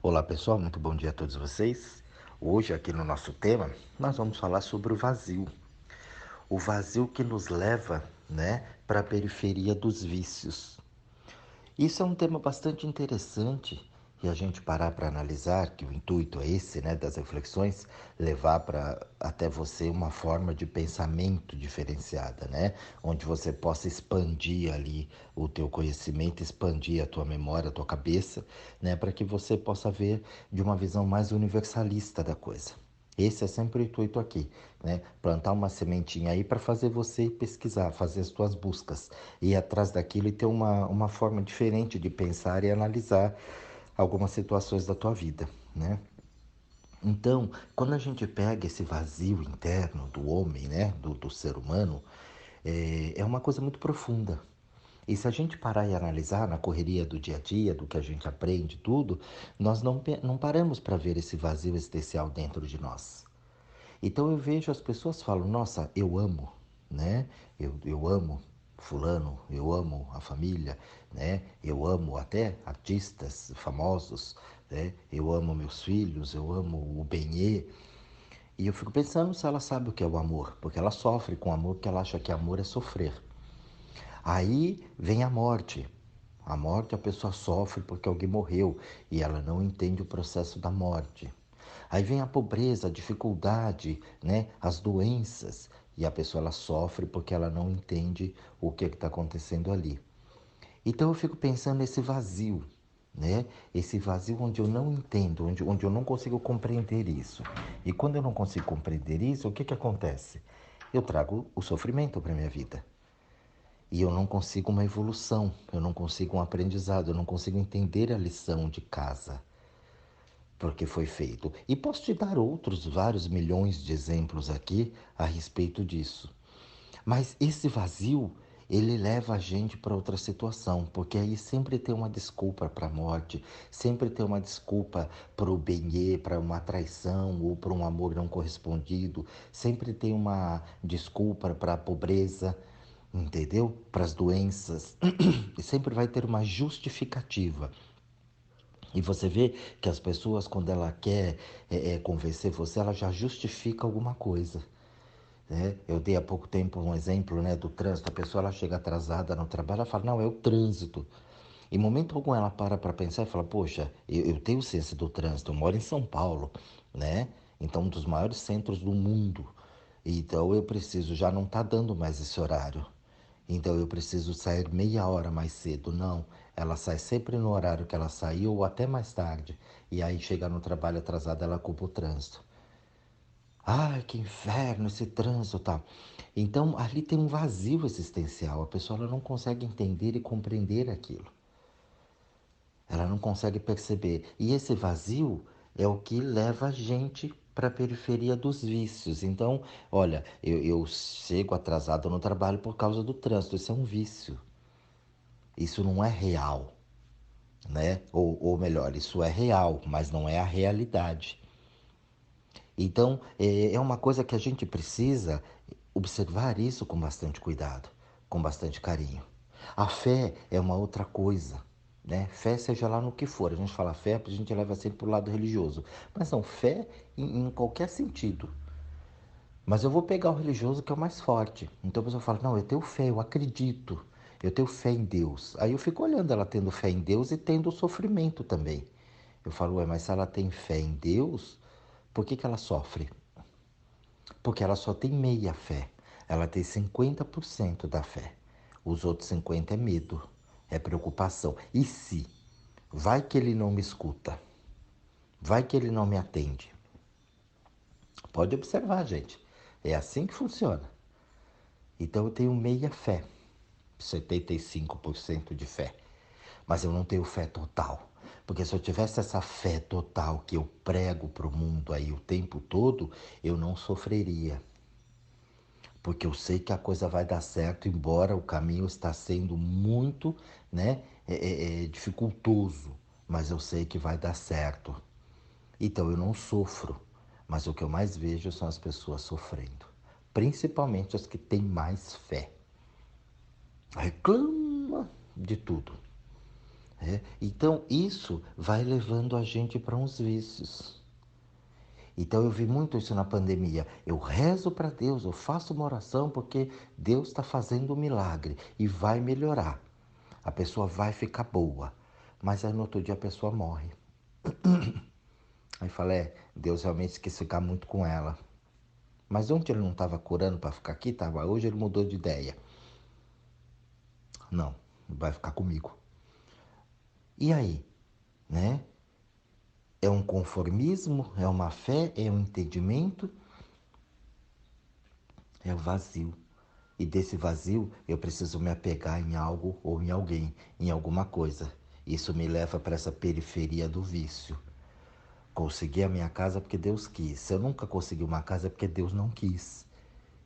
Olá pessoal, muito bom dia a todos vocês. Hoje aqui no nosso tema nós vamos falar sobre o vazio que nos leva, para a periferia dos vícios. Isso é um tema bastante interessante e a gente parar para analisar, que o intuito é esse, das reflexões, levar para até você uma forma de pensamento diferenciada, onde você possa expandir ali o teu conhecimento, expandir a tua memória, a tua cabeça, para que você possa ver de uma visão mais universalista da coisa. Esse é sempre o intuito aqui, Plantar uma sementinha aí para fazer você pesquisar, fazer as suas buscas, ir atrás daquilo e ter uma forma diferente de pensar e analisar algumas situações da tua vida, Então, quando a gente pega esse vazio interno do homem, do ser humano, é uma coisa muito profunda. E se a gente parar e analisar na correria do dia a dia, do que a gente aprende, tudo, nós não paramos para ver esse vazio existencial dentro de nós. Então eu vejo as pessoas falam, nossa, eu amo, Eu amo fulano, eu amo a família, Eu amo até artistas famosos, Eu amo meus filhos, eu amo o benê. E eu fico pensando se ela sabe o que é o amor, porque ela sofre com amor, porque ela acha que amor é sofrer. Aí vem a morte. A morte a pessoa sofre porque alguém morreu e ela não entende o processo da morte. Aí vem a pobreza, a dificuldade, as doenças e a pessoa ela sofre porque ela não entende o que está acontecendo ali. Então eu fico pensando nesse vazio, Esse vazio onde eu não entendo, onde eu não consigo compreender isso. E quando eu não consigo compreender isso, o que acontece? Eu trago o sofrimento para minha vida. E eu não consigo uma evolução, eu não consigo um aprendizado, eu não consigo entender a lição de casa, porque foi feito. E posso te dar outros vários milhões de exemplos aqui a respeito disso. Mas esse vazio, ele leva a gente para outra situação, porque aí sempre tem uma desculpa para a morte, sempre tem uma desculpa para o benê, para uma traição ou para um amor não correspondido, sempre tem uma desculpa para a pobreza, entendeu? Para as doenças. E sempre vai ter uma justificativa. E você vê que as pessoas, quando ela quer convencer você, ela já justifica alguma coisa. Eu dei há pouco tempo um exemplo, do trânsito. A pessoa ela chega atrasada no trabalho, ela fala, não, é o trânsito. Em momento algum ela para pensar e fala, poxa, eu tenho ciência do trânsito, eu moro em São Paulo, Então, um dos maiores centros do mundo. Então, eu preciso, já não está dando mais esse horário. Então, eu preciso sair meia hora mais cedo. Não, ela sai sempre no horário que ela saiu ou até mais tarde. E aí, chega no trabalho atrasada, ela culpa o trânsito. Ai, que inferno esse trânsito, tá? Então, ali tem um vazio existencial. A pessoa ela não consegue entender e compreender aquilo. Ela não consegue perceber. E esse vazio é o que leva a gente para a periferia dos vícios. Então, olha, eu chego atrasado no trabalho por causa do trânsito. Isso é um vício. Isso não é real, ou melhor, isso é real, mas não é a realidade. Então, é uma coisa que a gente precisa observar isso com bastante cuidado, com bastante carinho. A fé é uma outra coisa, Fé, seja lá no que for. A gente fala fé, a gente leva sempre para o lado religioso. Mas não, fé em qualquer sentido. Mas eu vou pegar o religioso que é o mais forte. Então a pessoa fala, não, eu tenho fé, eu acredito. Eu tenho fé em Deus. Aí eu fico olhando ela tendo fé em Deus e tendo sofrimento também. Eu falo, ué, mas se ela tem fé em Deus, por que ela sofre? Porque ela só tem meia fé. Ela tem 50% da fé. Os outros 50% é medo, é preocupação. E se? Vai que ele não me escuta. Vai que ele não me atende. Pode observar, gente. É assim que funciona. Então eu tenho meia fé, 75% de fé. Mas eu não tenho fé total. Porque se eu tivesse essa fé total que eu prego para o mundo aí o tempo todo, eu não sofreria. Porque eu sei que a coisa vai dar certo, embora o caminho está sendo muito, dificultoso, mas eu sei que vai dar certo. Então eu não sofro, mas o que eu mais vejo são as pessoas sofrendo, principalmente as que têm mais fé. Reclama de tudo. né? Então, isso vai levando a gente para uns vícios. Então, eu vi muito isso na pandemia. Eu rezo para Deus, eu faço uma oração porque Deus está fazendo um milagre e vai melhorar. A pessoa vai ficar boa. Mas aí no outro dia a pessoa morre. Aí fala, Deus realmente quis ficar muito com ela. Mas ontem ele não estava curando para ficar aqui? Tava. Hoje ele mudou de ideia. Não, vai ficar comigo. E aí, né? É um conformismo? É uma fé? É um entendimento? É o vazio. E desse vazio eu preciso me apegar em algo ou em alguém, em alguma coisa. Isso me leva para essa periferia do vício. Consegui a minha casa porque Deus quis. Se eu nunca consegui uma casa é porque Deus não quis.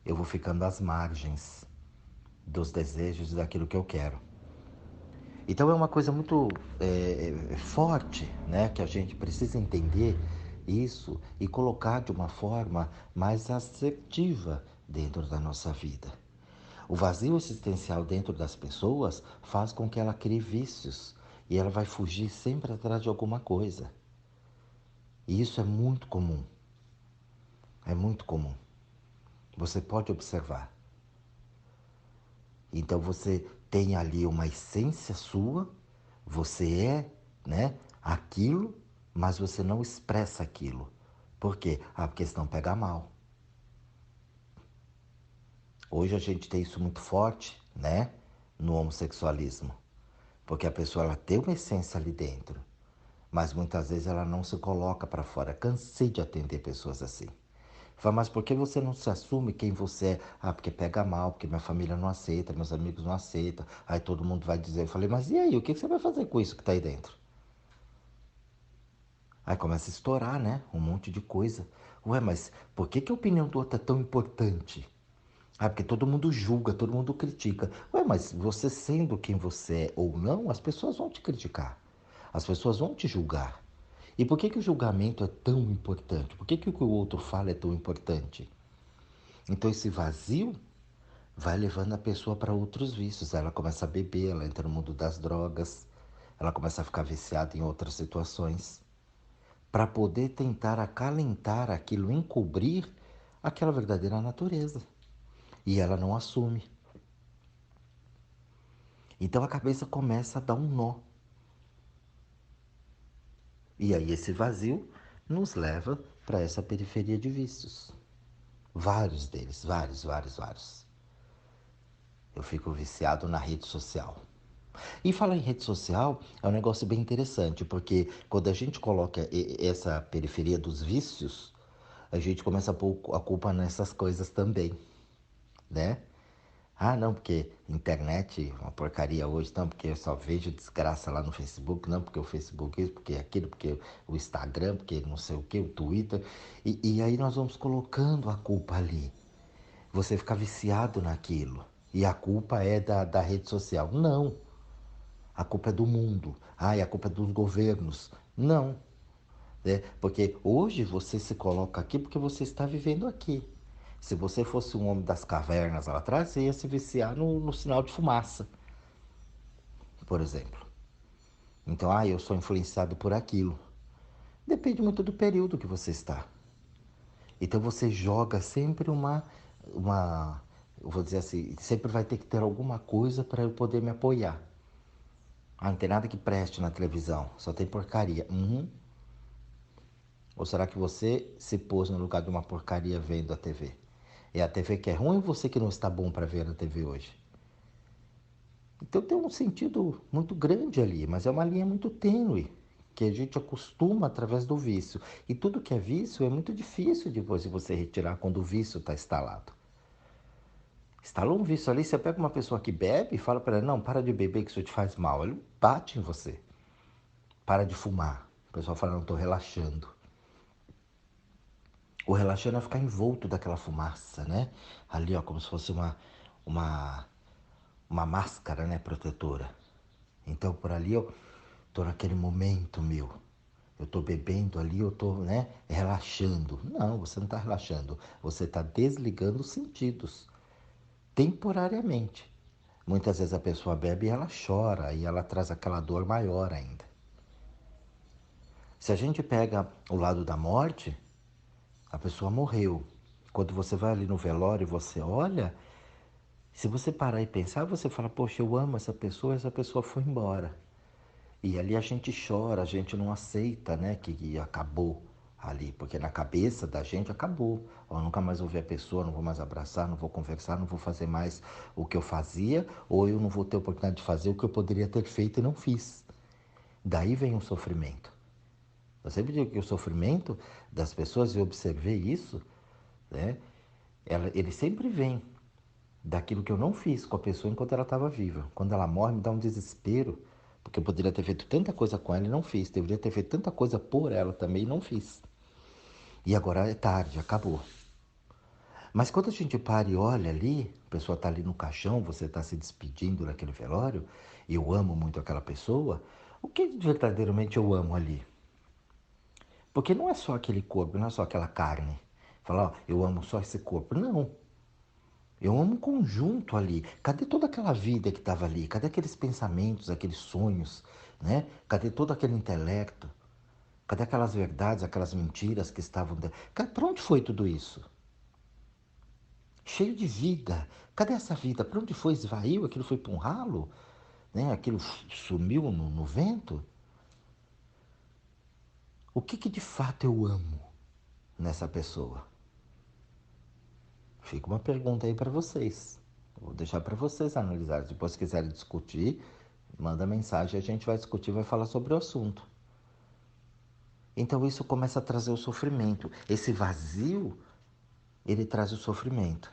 Eu vou ficando às margens dos desejos e daquilo que eu quero. Então é uma coisa muito forte, né? Que a gente precisa entender isso e colocar de uma forma mais assertiva dentro da nossa vida. O vazio existencial dentro das pessoas faz com que ela crie vícios e ela vai fugir sempre atrás de alguma coisa. E isso é muito comum. É muito comum. Você pode observar. Então você tem ali uma essência sua, você é, né, aquilo, mas você não expressa aquilo. Por quê? Porque senão pega mal. Hoje a gente tem isso muito forte, né, no homossexualismo. Porque a pessoa ela tem uma essência ali dentro, mas muitas vezes ela não se coloca para fora. Cansei de atender pessoas assim. Fala, mas por que você não se assume quem você é? Porque pega mal, porque minha família não aceita, meus amigos não aceitam. Aí todo mundo vai dizer. Eu falei, mas e aí? O que você vai fazer com isso que tá aí dentro? Aí começa a estourar, né? Um monte de coisa. Ué, mas por que a opinião do outro é tão importante? Porque todo mundo julga, todo mundo critica. Ué, mas você sendo quem você é ou não, as pessoas vão te criticar. As pessoas vão te julgar. E por que o julgamento é tão importante? Por que o que o outro fala é tão importante? Então esse vazio vai levando a pessoa para outros vícios. Ela começa a beber, ela entra no mundo das drogas, ela começa a ficar viciada em outras situações, para poder tentar acalentar aquilo, encobrir aquela verdadeira natureza. E ela não assume. Então a cabeça começa a dar um nó. E aí esse vazio nos leva para essa periferia de vícios. Vários deles, vários, vários, vários. Eu fico viciado na rede social. E falar em rede social é um negócio bem interessante, porque quando a gente coloca essa periferia dos vícios, a gente começa a pôr a culpa nessas coisas também, né? Não, porque internet é uma porcaria hoje, não, porque eu só vejo desgraça lá no Facebook, não, porque o Facebook isso, porque aquilo, porque o Instagram, porque não sei o que, o Twitter. E aí nós vamos colocando a culpa ali. Você fica viciado naquilo. E a culpa é da rede social. Não. A culpa é do mundo. E a culpa é dos governos. Não. Porque hoje você se coloca aqui porque você está vivendo aqui. Se você fosse um homem das cavernas lá atrás, você ia se viciar no sinal de fumaça, por exemplo. Então, eu sou influenciado por aquilo. Depende muito do período que você está. Então você joga sempre eu vou dizer assim, sempre vai ter que ter alguma coisa para eu poder me apoiar. Não tem nada que preste na televisão, só tem porcaria. Ou será que você se pôs no lugar de uma porcaria vendo a TV? É a TV que é ruim ou você que não está bom para ver a TV hoje? Então tem um sentido muito grande ali, mas é uma linha muito tênue, que a gente acostuma através do vício. E tudo que é vício é muito difícil depois de você retirar quando o vício está instalado. Instalou um vício ali, você pega uma pessoa que bebe e fala para ela, não, para de beber que isso te faz mal. Ele bate em você. Para de fumar. O pessoal fala, não, estou relaxando. O relaxando é ficar envolto daquela fumaça, né? Ali, ó, como se fosse uma, uma máscara, né, protetora. Então, por ali eu tô naquele momento meu. Eu tô bebendo ali, eu tô, né, relaxando. Não, você não tá relaxando. Você tá desligando os sentidos, temporariamente. Muitas vezes a pessoa bebe e ela chora e ela traz aquela dor maior ainda. Se a gente pega o lado da morte, a pessoa morreu. Quando você vai ali no velório e você olha, se você parar e pensar, você fala, poxa, eu amo essa pessoa foi embora. E ali a gente chora, a gente não aceita, né, que acabou ali, porque na cabeça da gente acabou. Eu nunca mais vou ver a pessoa, não vou mais abraçar, não vou conversar, não vou fazer mais o que eu fazia, ou eu não vou ter oportunidade de fazer o que eu poderia ter feito e não fiz. Daí vem o sofrimento. Eu sempre digo que o sofrimento das pessoas, eu observei isso, né, ele sempre vem daquilo que eu não fiz com a pessoa enquanto ela estava viva. Quando ela morre, me dá um desespero, porque eu poderia ter feito tanta coisa com ela e não fiz. Deveria ter feito tanta coisa por ela também e não fiz. E agora é tarde, acabou. Mas quando a gente para e olha ali, a pessoa está ali no caixão, você está se despedindo daquele velório, e eu amo muito aquela pessoa, o que verdadeiramente eu amo ali? Porque não é só aquele corpo, não é só aquela carne. Falar, ó, eu amo só esse corpo. Não. Eu amo um conjunto ali. Cadê toda aquela vida que estava ali? Cadê aqueles pensamentos, aqueles sonhos, né? Cadê todo aquele intelecto? Cadê aquelas verdades, aquelas mentiras que estavam dentro? Para onde foi tudo isso? Cheio de vida. Cadê essa vida? Para onde foi? Esvaiu? Aquilo foi para um ralo? Né? Aquilo sumiu no vento? O que de fato eu amo nessa pessoa? Fica uma pergunta aí para vocês. Vou deixar para vocês analisarem. Depois, se quiserem discutir, manda mensagem, a gente vai discutir, vai falar sobre o assunto. Então isso começa a trazer o sofrimento. Esse vazio, ele traz o sofrimento.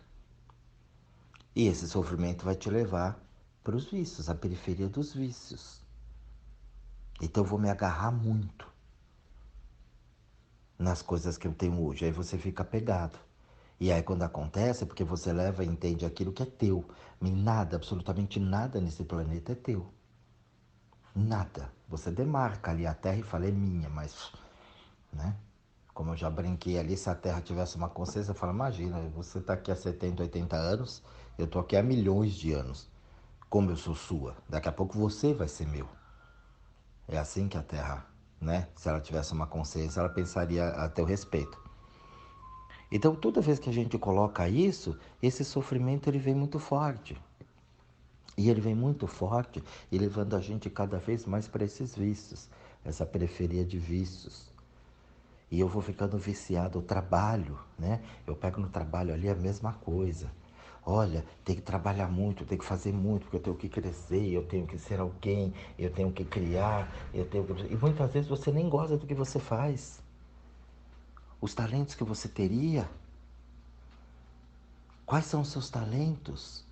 E esse sofrimento vai te levar para os vícios, à periferia dos vícios. Então eu vou me agarrar muito nas coisas que eu tenho hoje. Aí você fica apegado. E aí quando acontece é porque você leva e entende aquilo que é teu. E nada, absolutamente nada nesse planeta é teu. Nada. Você demarca ali a terra e fala, é minha, mas, né? Como eu já brinquei ali, se a terra tivesse uma consciência, eu falo, imagina, você está aqui há 70, 80 anos, eu estou aqui há milhões de anos. Como eu sou sua, daqui a pouco você vai ser meu. É assim que a terra, né? Se ela tivesse uma consciência, ela pensaria a teu respeito. Então, toda vez que a gente coloca isso, esse sofrimento ele vem muito forte. E ele vem muito forte e levando a gente cada vez mais para esses vícios, essa periferia de vícios. E eu vou ficando viciado, eu trabalho, né? Eu pego no trabalho ali a mesma coisa. Olha, tem que trabalhar muito, tem que fazer muito, porque eu tenho que crescer, eu tenho que ser alguém, eu tenho que criar, eu tenho que... E muitas vezes você nem gosta do que você faz. Os talentos que você teria, quais são os seus talentos?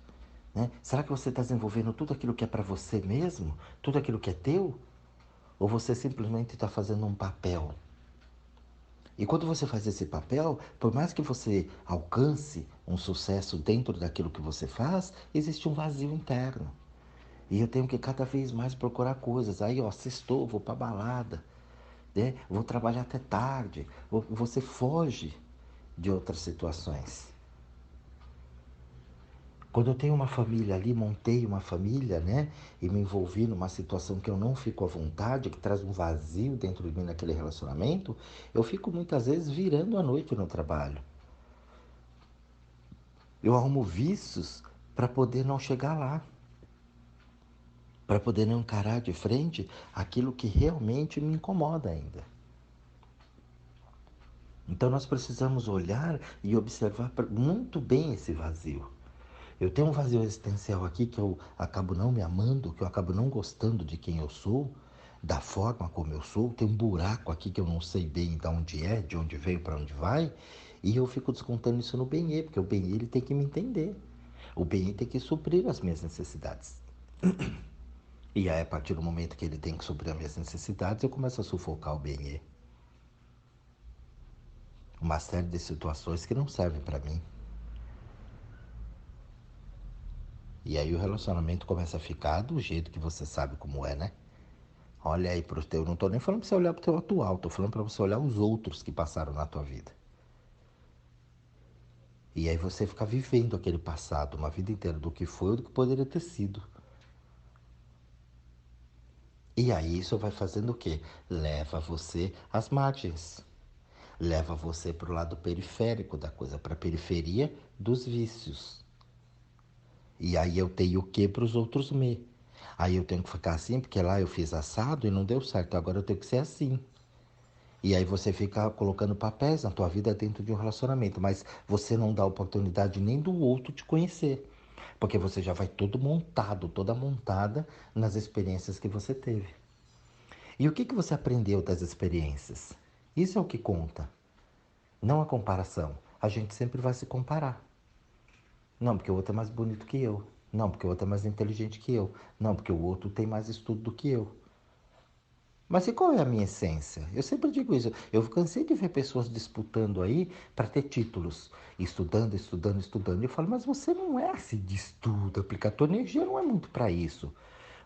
Né? Será que você está desenvolvendo tudo aquilo que é para você mesmo? Tudo aquilo que é teu? Ou você simplesmente está fazendo um papel? E quando você faz esse papel, por mais que você alcance um sucesso dentro daquilo que você faz, existe um vazio interno. E eu tenho que cada vez mais procurar coisas. Aí, ó, sextou, vou pra balada, né? Vou trabalhar até tarde. Você foge de outras situações. Quando eu tenho uma família ali, montei uma família, né? E me envolvi numa situação que eu não fico à vontade, que traz um vazio dentro de mim naquele relacionamento, eu fico muitas vezes virando a noite no trabalho. Eu arrumo vícios para poder não chegar lá, para poder não encarar de frente aquilo que realmente me incomoda ainda. Então nós precisamos olhar e observar muito bem esse vazio. Eu tenho um vazio existencial aqui que eu acabo não me amando, que eu acabo não gostando de quem eu sou, da forma como eu sou. Tem um buraco aqui que eu não sei bem de onde é, de onde veio, para onde vai. E eu fico descontando isso no Benê, porque o Benê ele tem que me entender. O Benê tem que suprir as minhas necessidades. E aí, a partir do momento que ele tem que suprir as minhas necessidades, eu começo a sufocar o Benê. Uma série de situações que não servem para mim. E aí o relacionamento começa a ficar do jeito que você sabe como é, né? Olha aí pro teu, não tô nem falando pra você olhar pro teu atual, tô falando pra você olhar os outros que passaram na tua vida. E aí você fica vivendo aquele passado, uma vida inteira do que foi ou do que poderia ter sido. E aí isso vai fazendo o quê? Leva você às margens. Leva você para o lado periférico da coisa, para a periferia dos vícios. E aí eu tenho o que para os outros me. Aí eu tenho que ficar assim, porque lá eu fiz assado e não deu certo, agora eu tenho que ser assim. E aí você fica colocando papéis na tua vida dentro de um relacionamento, mas você não dá oportunidade nem do outro te conhecer. Porque você já vai todo montado, toda montada nas experiências que você teve. E o que você aprendeu das experiências? Isso é o que conta, não a comparação. A gente sempre vai se comparar. Não, porque o outro é mais bonito que eu. Não, porque o outro é mais inteligente que eu. Não, porque o outro tem mais estudo do que eu. Mas e qual é a minha essência? Eu sempre digo isso. Eu cansei de ver pessoas disputando aí para ter títulos. Estudando, estudando, estudando. E eu falo, mas você não é assim de estudo, aplicar. Tua energia não é muito para isso.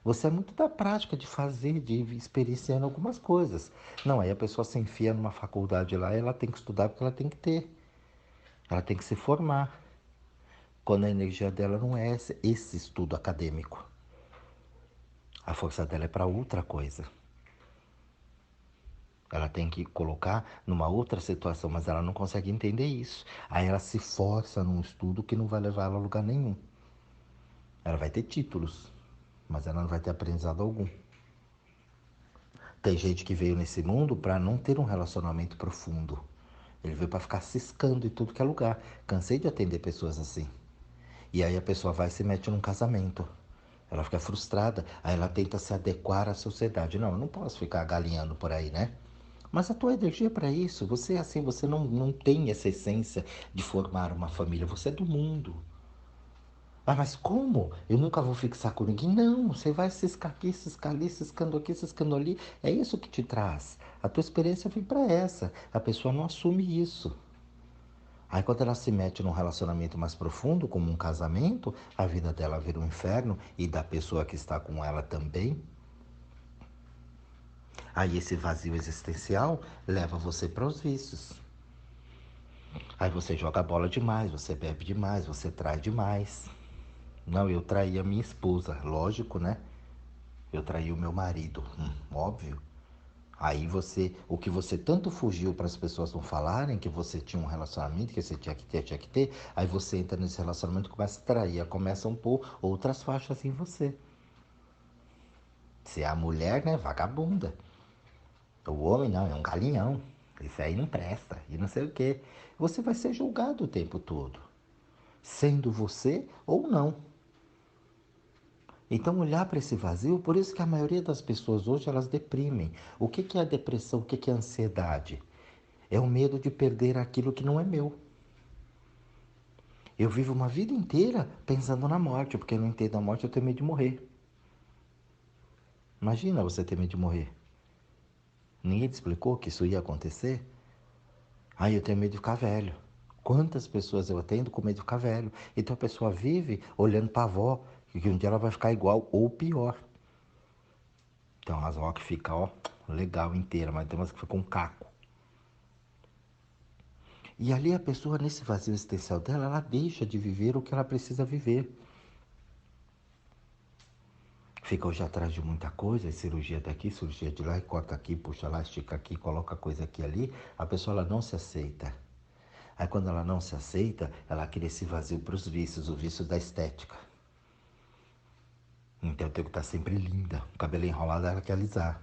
Você é muito da prática de fazer, de experienciando algumas coisas. Não, aí a pessoa se enfia numa faculdade lá, ela tem que estudar porque ela tem que ter. Ela tem que se formar. Quando a energia dela não é esse estudo acadêmico. A força dela é para outra coisa. Ela tem que colocar numa outra situação, mas ela não consegue entender isso. Aí ela se força num estudo que não vai levar ela a lugar nenhum. Ela vai ter títulos, mas ela não vai ter aprendizado algum. Tem gente que veio nesse mundo para não ter um relacionamento profundo. Ele veio para ficar ciscando em tudo que é lugar. Cansei de atender pessoas assim. E aí a pessoa vai e se mete num casamento. Ela fica frustrada, aí ela tenta se adequar à sociedade. Não, eu não posso ficar galinhando por aí, né? Mas a tua energia é para isso. Você é assim, você não tem essa essência de formar uma família. Você é do mundo. Ah, mas como? Eu nunca vou fixar com ninguém. Não, você vai ciscar aqui, ciscar ali, ciscando aqui, ciscando ali. É isso que te traz. A tua experiência vem para essa. A pessoa não assume isso. Aí quando ela se mete num relacionamento mais profundo, como um casamento, a vida dela vira um inferno e da pessoa que está com ela também. Aí esse vazio existencial leva você para os vícios. Aí você joga bola demais, você bebe demais, você trai demais. Não, eu traí a minha esposa, lógico, né? Eu traí o meu marido, óbvio. Aí você, o que você tanto fugiu para as pessoas não falarem, que você tinha um relacionamento, que você tinha que ter, aí você entra nesse relacionamento e começa a trair, começam a pôr outras faixas em você. Se é a mulher, né, vagabunda. O homem não, é um galinhão. Isso aí não presta, e não sei o quê. Você vai ser julgado o tempo todo, sendo você ou não. Então olhar para esse vazio, por isso que a maioria das pessoas hoje elas deprimem. O que é a depressão? O que é a ansiedade? É o medo de perder aquilo que não é meu. Eu vivo uma vida inteira pensando na morte, porque eu não entendo a morte, eu tenho medo de morrer. Imagina você ter medo de morrer. Ninguém te explicou que isso ia acontecer? Aí eu tenho medo de ficar velho. Quantas pessoas eu atendo com medo de ficar velho? Então a pessoa vive olhando para a avó, que um dia ela vai ficar igual ou pior. Então as avó que ficam, ó, legal inteira, mas tem umas que ficam um caco. E ali a pessoa, nesse vazio existencial dela, ela deixa de viver o que ela precisa viver. Fica hoje atrás de muita coisa, cirurgia daqui, cirurgia de lá, e corta aqui, puxa lá, estica aqui, coloca coisa aqui ali. A pessoa ela não se aceita. Aí quando ela não se aceita, ela cria esse vazio para os vícios, o vício da estética. Então eu tenho que estar sempre linda, o cabelo enrolado ela quer alisar.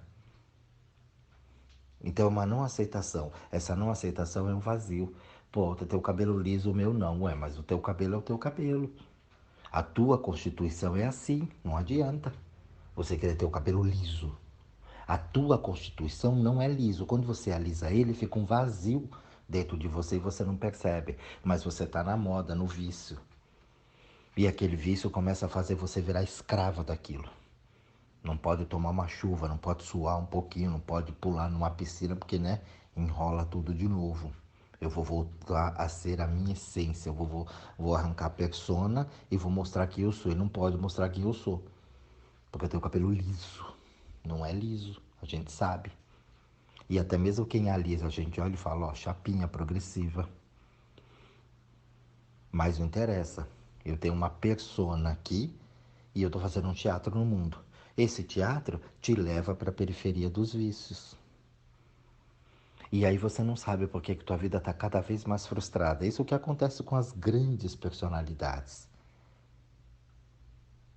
Então é uma não aceitação. Essa não aceitação é um vazio. Pô, tu tem o cabelo liso, o meu não. Ué, mas o teu cabelo é o teu cabelo. A tua constituição é assim, não adianta você querer ter o cabelo liso. A tua constituição não é liso. Quando você alisa ele, fica um vazio dentro de você e você não percebe. Mas você está na moda, no vício. E aquele vício começa a fazer você virar escrava daquilo. Não pode tomar uma chuva, não pode suar um pouquinho, não pode pular numa piscina, porque, né, enrola tudo de novo. Eu vou voltar a ser a minha essência. Vou arrancar a persona e vou mostrar quem eu sou. E não pode mostrar quem eu sou, porque eu tenho o cabelo liso. Não é liso, a gente sabe. E até mesmo quem alisa, a gente olha e fala, ó, chapinha progressiva. Mas não interessa. Eu tenho uma persona aqui e eu estou fazendo um teatro no mundo. Esse teatro te leva para a periferia dos vícios. E aí você não sabe por que tua vida está cada vez mais frustrada. Isso é o que acontece com as grandes personalidades.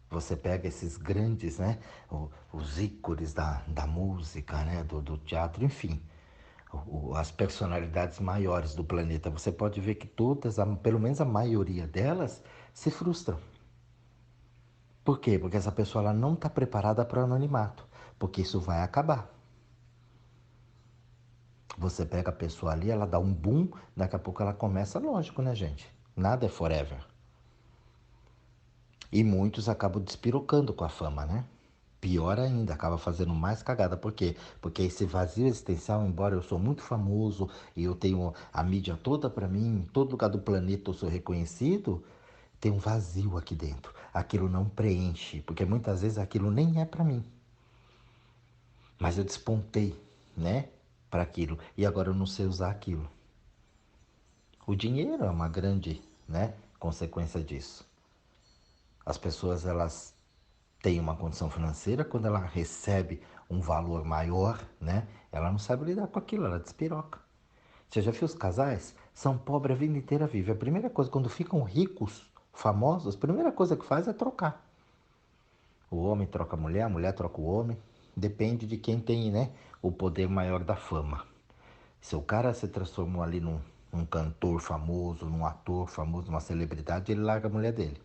Você pega esses grandes, né? Os ícones da música, né? Do teatro, enfim. As personalidades maiores do planeta. Você pode ver que todas, pelo menos a maioria delas, se frustram. Por quê? Porque essa pessoa ela não está preparada para o anonimato. Porque isso vai acabar. Você pega a pessoa ali, ela dá um boom, daqui a pouco ela começa, lógico, né, gente? Nada é forever. E muitos acabam despirocando com a fama, né? Pior ainda, acaba fazendo mais cagada. Por quê? Porque esse vazio existencial, embora eu sou muito famoso e eu tenho a mídia toda para mim, em todo lugar do planeta eu sou reconhecido, tem um vazio aqui dentro. Aquilo não preenche, porque muitas vezes aquilo nem é para mim. Mas eu despontei, né, para aquilo e agora eu não sei usar aquilo. O dinheiro é uma grande, né, consequência disso. As pessoas elas têm uma condição financeira, quando ela recebe um valor maior, né, ela não sabe lidar com aquilo, ela despiroca. Você já viu os casais? São pobres a vida inteira vive. A primeira coisa, quando ficam ricos, famosos, a primeira coisa que faz é trocar. O homem troca a mulher troca o homem. Depende de quem tem, né, o poder maior da fama. Se o cara se transformou ali num cantor famoso, num ator famoso, numa celebridade, ele larga a mulher dele.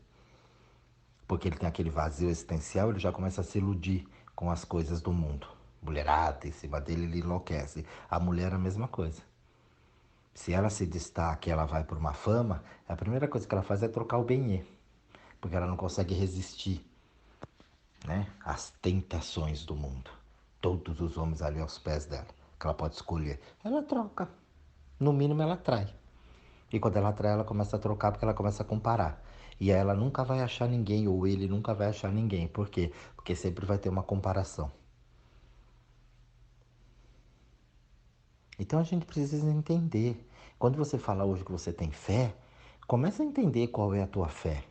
Porque ele tem aquele vazio existencial, ele já começa a se iludir com as coisas do mundo. Mulherada em cima dele, ele enlouquece. A mulher é a mesma coisa. Se ela se destaca e ela vai por uma fama, a primeira coisa que ela faz é trocar o benê. Porque ela não consegue resistir, né, às tentações do mundo. Todos os homens ali aos pés dela, que ela pode escolher. Ela troca. No mínimo ela trai. E quando ela atrai, ela começa a trocar porque ela começa a comparar. E aí ela nunca vai achar ninguém, ou ele nunca vai achar ninguém. Por quê? Porque sempre vai ter uma comparação. Então a gente precisa entender. Quando você fala hoje que você tem fé, começa a entender qual é a tua fé.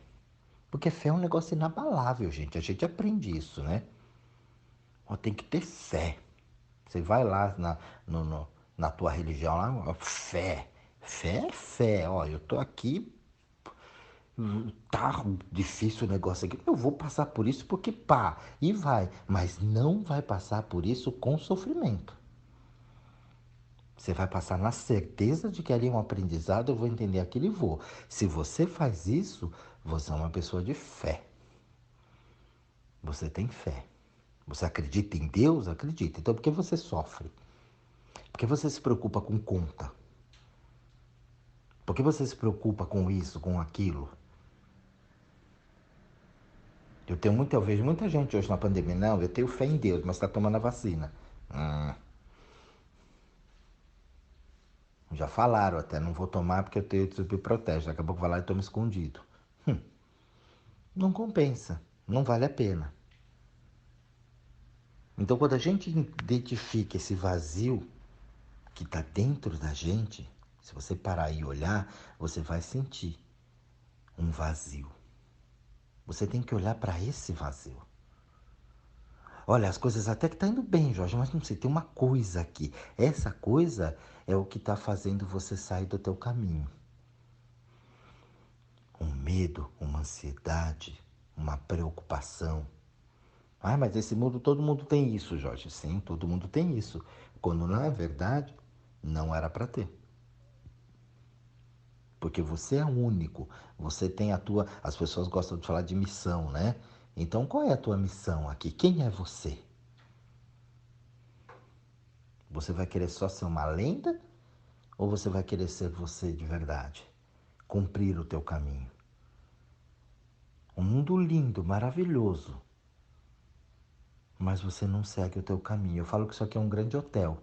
Porque fé é um negócio inabalável, gente. A gente aprende isso, né? Ó, tem que ter fé. Você vai lá na tua religião, lá, ó, fé. Fé é fé. Ó, eu tô aqui. Tá difícil o negócio aqui. Eu vou passar por isso porque pá, e vai. Mas não vai passar por isso com sofrimento. Você vai passar na certeza de que ali é um aprendizado, eu vou entender aquilo e vou. Se você faz isso, você é uma pessoa de fé. Você tem fé. Você acredita em Deus? Acredita. Então por que você sofre? Por que você se preocupa com conta? Por que você se preocupa com isso, com aquilo? Eu vejo muita gente hoje na pandemia, não, eu tenho fé em Deus, mas está tomando a vacina. Já falaram até, não vou tomar porque eu tenho subprotege, daqui a pouco vai lá e toma escondido. Não compensa, não vale a pena. Então quando a gente identifica esse vazio que está dentro da gente, se você parar e olhar, você vai sentir um vazio. Você tem que olhar para esse vazio. Olha, as coisas até que tá indo bem, Jorge, mas não sei, tem uma coisa aqui. Essa coisa é o que está fazendo você sair do teu caminho. Um medo, uma ansiedade, uma preocupação. Ah, mas esse mundo, todo mundo tem isso, Jorge. Sim, todo mundo tem isso. Quando na verdade não era para ter. Porque você é único. Você tem a tua. As pessoas gostam de falar de missão, né? Então qual é a tua missão aqui? Quem é você? Você vai querer só ser uma lenda? Ou você vai querer ser você de verdade? Cumprir o teu caminho. Um mundo lindo, maravilhoso. Mas você não segue o teu caminho. Eu falo que isso aqui é um grande hotel.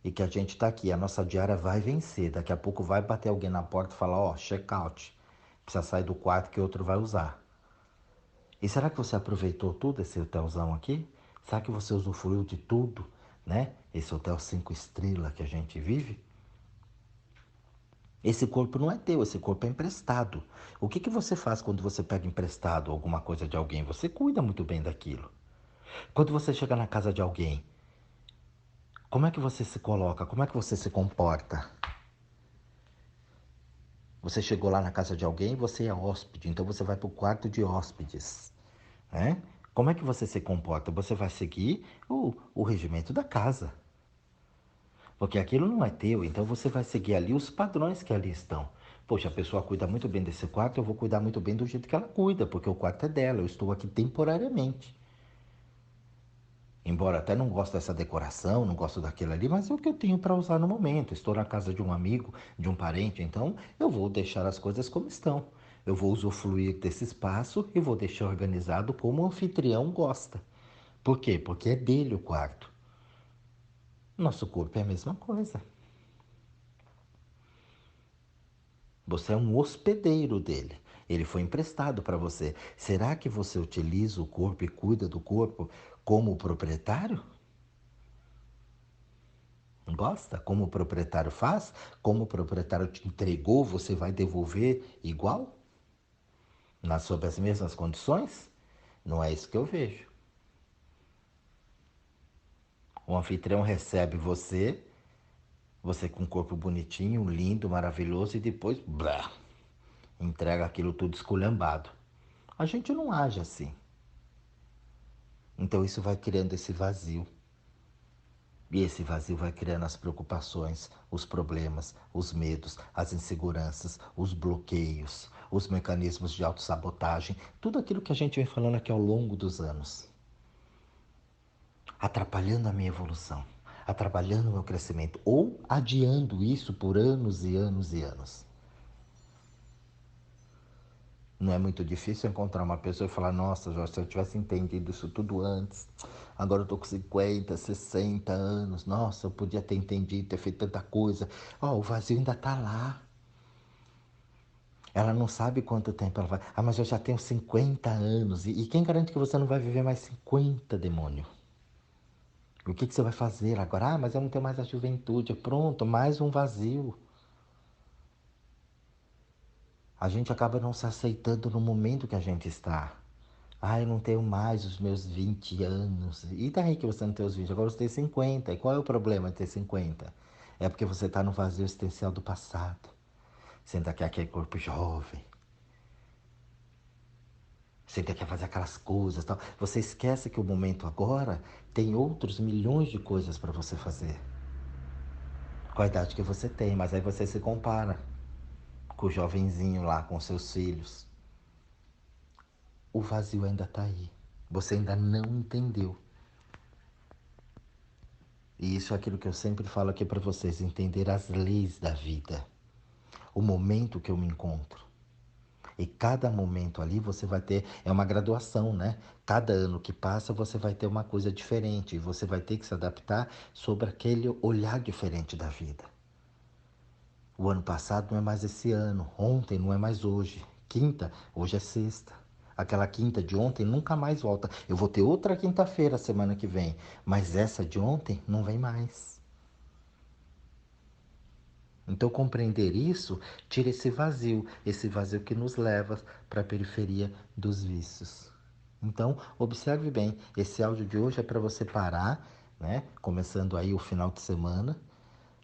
E que a gente tá aqui, a nossa diária vai vencer. Daqui a pouco vai bater alguém na porta e falar, ó, check-out. Precisa sair do quarto que outro vai usar. E será que você aproveitou tudo esse hotelzão aqui? Será que você usufruiu de tudo, né? Esse hotel 5 estrelas que a gente vive? Esse corpo não é teu, esse corpo é emprestado. O que você faz quando você pega emprestado alguma coisa de alguém? Você cuida muito bem daquilo. Quando você chega na casa de alguém, como é que você se coloca? Como é que você se comporta? Você chegou lá na casa de alguém, você é hóspede, então você vai para o quarto de hóspedes, né? Como é que você se comporta? Você vai seguir o regimento da casa, porque aquilo não é teu, então você vai seguir ali os padrões que ali estão. Poxa, a pessoa cuida muito bem desse quarto, eu vou cuidar muito bem do jeito que ela cuida, porque o quarto é dela, eu estou aqui temporariamente. Embora até não goste dessa decoração, não gosto daquilo ali, mas é o que eu tenho para usar no momento. Estou na casa de um amigo, de um parente, então eu vou deixar as coisas como estão. Eu vou usufruir desse espaço e vou deixar organizado como o anfitrião gosta. Por quê? Porque é dele o quarto. Nosso corpo é a mesma coisa. Você é um hospedeiro dele. Ele foi emprestado para você. Será que você utiliza o corpo e cuida do corpo como proprietário? Gosta? Como o proprietário faz? Como o proprietário te entregou, você vai devolver igual? Sob as mesmas condições? Não é isso que eu vejo. O anfitrião recebe você, você com um corpo bonitinho, lindo, maravilhoso, e depois, blá, entrega aquilo tudo esculhambado. A gente não age assim. Então isso vai criando esse vazio. E esse vazio vai criando as preocupações, os problemas, os medos, as inseguranças, os bloqueios, os mecanismos de autossabotagem, tudo aquilo que a gente vem falando aqui ao longo dos anos, atrapalhando a minha evolução, atrapalhando o meu crescimento ou adiando isso por anos e anos e anos. Não é muito difícil encontrar uma pessoa e falar: nossa, Jorge, se eu tivesse entendido isso tudo antes, agora eu tô com 50, 60 anos, nossa, eu podia ter entendido, ter feito tanta coisa. Ó, o vazio ainda tá lá. Ela não sabe quanto tempo ela vai. Ah, mas eu já tenho 50 anos. E quem garante que você não vai viver mais 50, demônio? O que você vai fazer agora? Ah, mas eu não tenho mais a juventude. Pronto, mais um vazio. A gente acaba não se aceitando no momento que a gente está. Ah, eu não tenho mais os meus 20 anos. E daí que você não tem os 20? Agora você tem 50. E qual é o problema de ter 50? É porque você está no vazio existencial do passado. Você ainda quer aquele corpo jovem. Você ainda quer fazer aquelas coisas, tal. Você esquece que o momento agora tem outros milhões de coisas para você fazer. Com a idade que você tem, mas aí você se compara com o jovenzinho lá, com seus filhos. O vazio ainda está aí. Você ainda não entendeu. E isso é aquilo que eu sempre falo aqui para vocês, entender as leis da vida, o momento que eu me encontro. E cada momento ali você vai ter, é uma graduação, né? Cada ano que passa você vai ter uma coisa diferente e você vai ter que se adaptar sobre aquele olhar diferente da vida. O ano passado não é mais esse ano, ontem não é mais hoje, quinta, hoje é sexta. Aquela quinta de ontem nunca mais volta. Eu vou ter outra quinta-feira semana que vem, mas essa de ontem não vem mais. Então, compreender isso tira esse vazio que nos leva para a periferia dos vícios. Então, observe bem, esse áudio de hoje é para você parar, né? Começando aí o final de semana,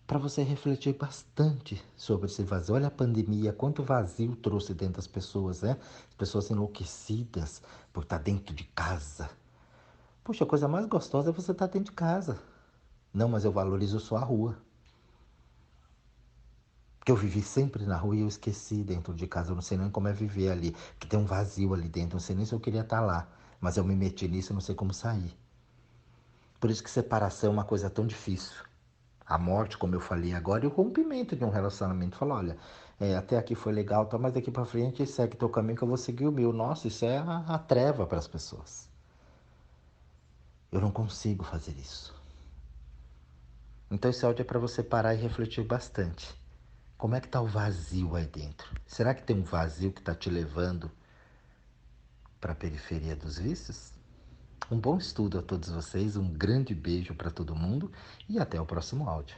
para você refletir bastante sobre esse vazio. Olha a pandemia, quanto vazio trouxe dentro das pessoas, né? As pessoas enlouquecidas por estar dentro de casa. Poxa, a coisa mais gostosa é você estar dentro de casa. Não, mas eu valorizo só a rua. Porque eu vivi sempre na rua e eu esqueci dentro de casa. Eu não sei nem como é viver ali. Que tem um vazio ali dentro. Eu não sei nem se eu queria estar lá. Mas eu me meti nisso e não sei como sair. Por isso que separação é uma coisa tão difícil. A morte, como eu falei agora, e o rompimento de um relacionamento. Falar, olha, até aqui foi legal, tá, mas daqui para frente segue teu caminho que eu vou seguir o meu. Nossa, isso é a treva para as pessoas. Eu não consigo fazer isso. Então esse áudio é para você parar e refletir bastante. Como é que tá o vazio aí dentro? Será que tem um vazio que está te levando para a periferia dos vícios? Um bom estudo a todos vocês, um grande beijo para todo mundo e até o próximo áudio.